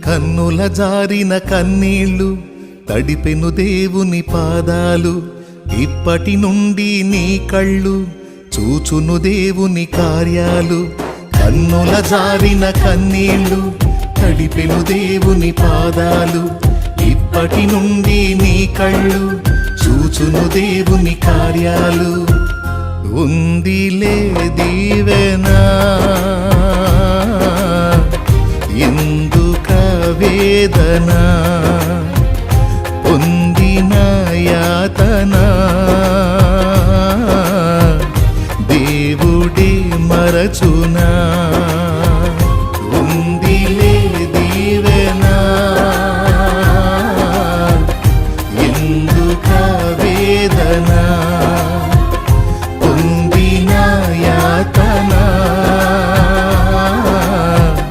కన్నుల జారిన కన్నీళ్ళు తడిపెను దేవుని పాదాలు, ఇప్పటి నుండి నీ కళ్ళు చూచును దేవుని కార్యాలు. కన్నుల జారిన కన్నీళ్ళు తడిపెను దేవుని పాదాలు, ఇప్పటి నుండి నీ కళ్ళు చూచును దేవుని కార్యాలు. ఉందిలే దీవెనా ఎందుక వేదన, పొందిన యాతన దేవుడే మరచునా.